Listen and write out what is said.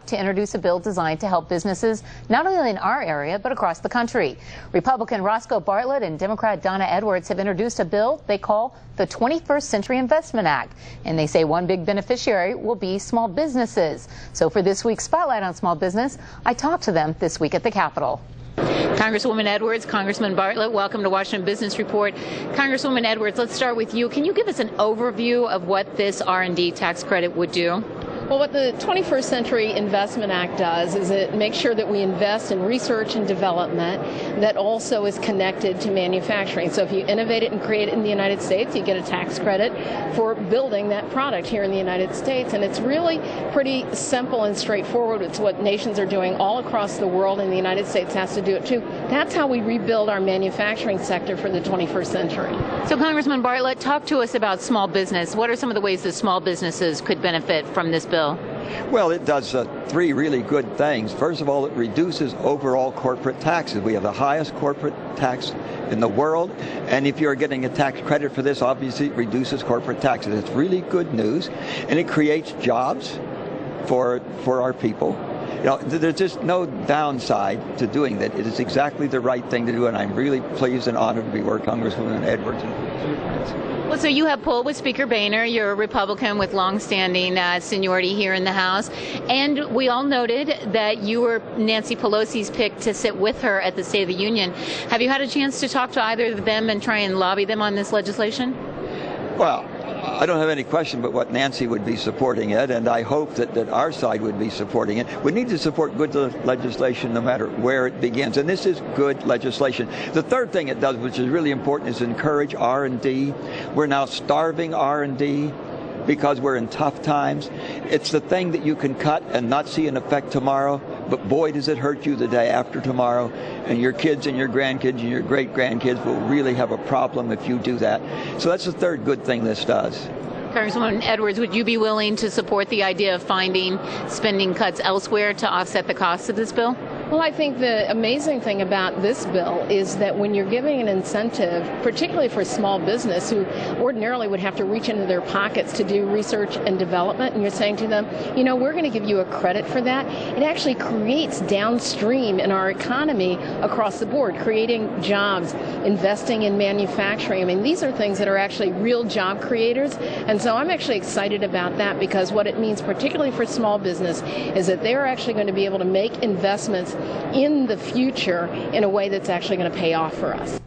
to introduce a bill designed to help businesses not only in our area but across the country. Republican Roscoe Bartlett and Democrat Donna F have introduced a bill they call the 21st Century Investment Act, and they say one big beneficiary will be small businesses. So for this week's Spotlight on Small Business, I talked to them this week at the Capitol. Congresswoman Edwards, Congressman Bartlett, welcome to Washington Business Report. Congresswoman Edwards, let's start with you. Can you give us an overview of what this R&D tax credit would do? Well, what the 21st Century Investment Act does is it makes sure that we invest in research and development that also is connected to manufacturing. So if you innovate it and create it in the United States, you get a tax credit for building that product here in the United States. And it's really pretty simple and straightforward. It's what nations are doing all across the world, and the United States has to do it too. That's how we rebuild our manufacturing sector for the 21st century. So Congressman Bartlett, talk to us about small business. What are some of the ways that small businesses could benefit from this bill? Well, it does three really good things. First of all, it reduces overall corporate taxes. We have the highest corporate tax in the world, and if you're getting a tax credit for this, obviously it reduces corporate taxes. It's really good news, and it creates jobs for our people. You know, there's just no downside to doing that. It is exactly the right thing to do, and I'm really pleased and honored to be where Congresswoman Edwards. Well, so you have pulled with Speaker Boehner. You're a Republican with longstanding seniority here in the House. And we all noted that you were Nancy Pelosi's pick to sit with her at the State of the Union. Have you had a chance to talk to either of them and try and lobby them on this legislation? Well, I don't have any question but what Nancy would be supporting it, and I hope that our side would be supporting it. We need to support good legislation no matter where it begins, and this is good legislation. The third thing it does, which is really important, is encourage R&D. We're now starving R&D because we're in tough times. It's the thing that you can cut and not see an effect tomorrow, but boy, does it hurt you the day after tomorrow, and your kids and your grandkids and your great-grandkids will really have a problem if you do that. So that's the third good thing this does. Congresswoman Edwards, would you be willing to support the idea of finding spending cuts elsewhere to offset the costs of this bill? Well, I think the amazing thing about this bill is that when you're giving an incentive, particularly for small business who ordinarily would have to reach into their pockets to do research and development, and you're saying to them, you know, we're going to give you a credit for that, it actually creates downstream in our economy across the board, creating jobs, investing in manufacturing. I mean, these are things that are actually real job creators, and so I'm actually excited about that, because what it means, particularly for small business, is that they're actually going to be able to make investments in the future in a way that's actually going to pay off for us.